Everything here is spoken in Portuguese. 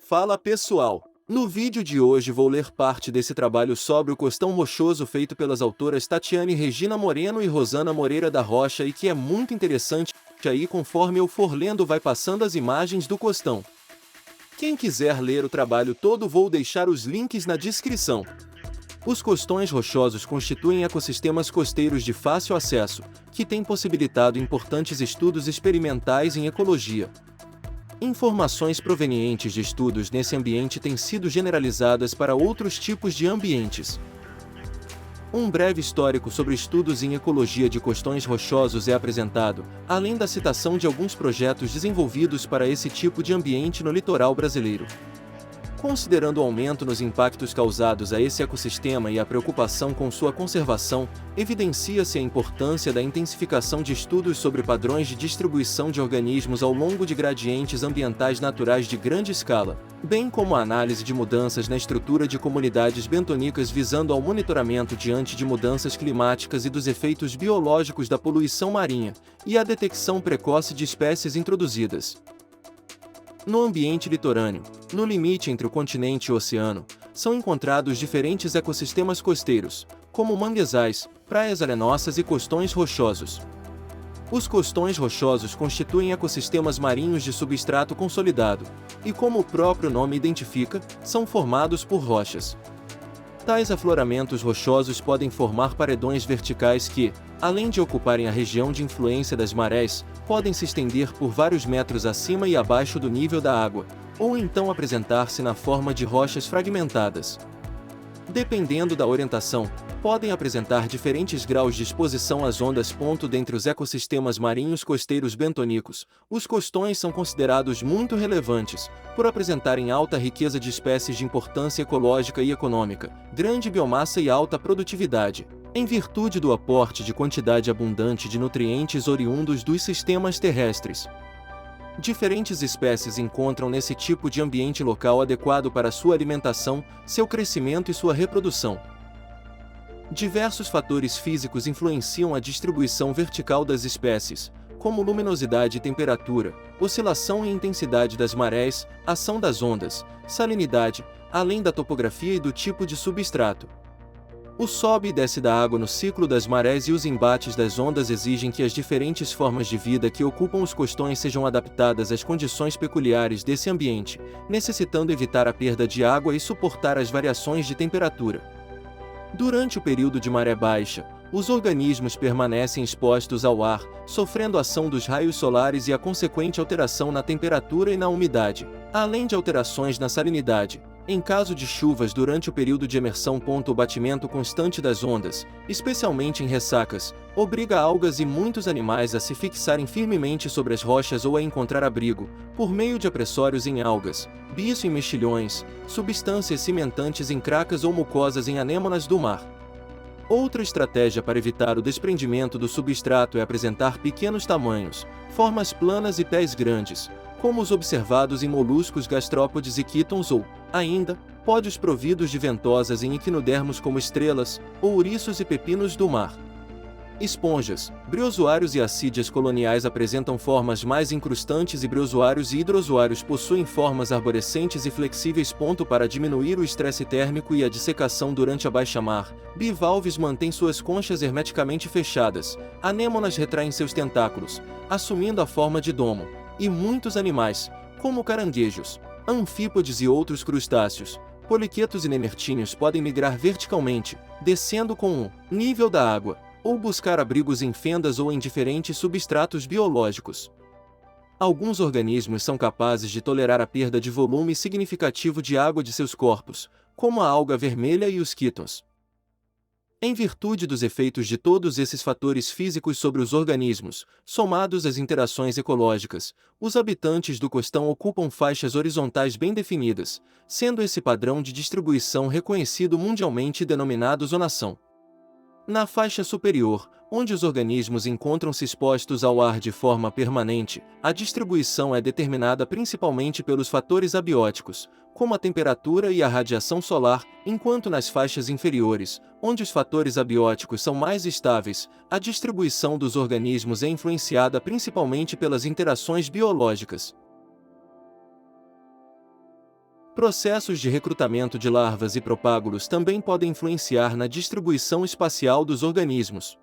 Fala pessoal! No vídeo de hoje vou ler parte desse trabalho sobre o costão rochoso feito pelas autoras Tatiane Regina Moreno e Rosana Moreira da Rocha e que é muito interessante aí conforme eu for lendo vai passando as imagens do costão. Quem quiser ler o trabalho todo vou deixar os links na descrição. Os costões rochosos constituem ecossistemas costeiros de fácil acesso, que têm possibilitado importantes estudos experimentais em ecologia. Informações provenientes de estudos nesse ambiente têm sido generalizadas para outros tipos de ambientes. Um breve histórico sobre estudos em ecologia de costões rochosos é apresentado, além da citação de alguns projetos desenvolvidos para esse tipo de ambiente no litoral brasileiro. Considerando o aumento nos impactos causados a esse ecossistema e a preocupação com sua conservação, evidencia-se a importância da intensificação de estudos sobre padrões de distribuição de organismos ao longo de gradientes ambientais naturais de grande escala, bem como a análise de mudanças na estrutura de comunidades bentonicas visando ao monitoramento diante de mudanças climáticas e dos efeitos biológicos da poluição marinha, e a detecção precoce de espécies introduzidas. No ambiente litorâneo, no limite entre o continente e o oceano, são encontrados diferentes ecossistemas costeiros, como manguezais, praias arenosas e costões rochosos. Os costões rochosos constituem ecossistemas marinhos de substrato consolidado, e como o próprio nome identifica, são formados por rochas. Tais afloramentos rochosos podem formar paredões verticais que, além de ocuparem a região de influência das marés, podem se estender por vários metros acima e abaixo do nível da água, ou então apresentar-se na forma de rochas fragmentadas. Dependendo da orientação, podem apresentar diferentes graus de exposição às ondas. Dentre os ecossistemas marinhos costeiros bentonicos, os costões são considerados muito relevantes, por apresentarem alta riqueza de espécies de importância ecológica e econômica, grande biomassa e alta produtividade, em virtude do aporte de quantidade abundante de nutrientes oriundos dos sistemas terrestres. Diferentes espécies encontram nesse tipo de ambiente local adequado para sua alimentação, seu crescimento e sua reprodução. Diversos fatores físicos influenciam a distribuição vertical das espécies, como luminosidade e temperatura, oscilação e intensidade das marés, ação das ondas, salinidade, além da topografia e do tipo de substrato. O sobe e desce da água no ciclo das marés e os embates das ondas exigem que as diferentes formas de vida que ocupam os costões sejam adaptadas às condições peculiares desse ambiente, necessitando evitar a perda de água e suportar as variações de temperatura. Durante o período de maré baixa, os organismos permanecem expostos ao ar, sofrendo a ação dos raios solares e a consequente alteração na temperatura e na umidade, além de alterações na salinidade. Em caso de chuvas durante o período de emersão. O batimento constante das ondas, especialmente em ressacas, obriga algas e muitos animais a se fixarem firmemente sobre as rochas ou a encontrar abrigo, por meio de apressórios em algas, bicho em mexilhões, substâncias cimentantes em cracas ou mucosas em anêmonas do mar. Outra estratégia para evitar o desprendimento do substrato é apresentar pequenos tamanhos, formas planas e pés grandes, como os observados em moluscos gastrópodes e quítons ou, ainda, pódios providos de ventosas em equinodermos como estrelas, ouriços e pepinos do mar. Esponjas, briozoários e assídeas coloniais apresentam formas mais incrustantes e briozoários e hidrozoários possuem formas arborescentes e flexíveis. Para diminuir o estresse térmico e a dissecação durante a baixa-mar, bivalves mantêm suas conchas hermeticamente fechadas, anêmonas retraem seus tentáculos, assumindo a forma de domo, e muitos animais, como caranguejos, anfípodes e outros crustáceos, poliquetos e nemertíneos podem migrar verticalmente, descendo com o nível da água, ou buscar abrigos em fendas ou em diferentes substratos biológicos. Alguns organismos são capazes de tolerar a perda de volume significativo de água de seus corpos, como a alga vermelha e os quítons. Em virtude dos efeitos de todos esses fatores físicos sobre os organismos, somados às interações ecológicas, os habitantes do costão ocupam faixas horizontais bem definidas, sendo esse padrão de distribuição reconhecido mundialmente e denominado zonação. Na faixa superior, onde os organismos encontram-se expostos ao ar de forma permanente, a distribuição é determinada principalmente pelos fatores abióticos, como a temperatura e a radiação solar, enquanto nas faixas inferiores, onde os fatores abióticos são mais estáveis, a distribuição dos organismos é influenciada principalmente pelas interações biológicas. Processos de recrutamento de larvas e propágulos também podem influenciar na distribuição espacial dos organismos.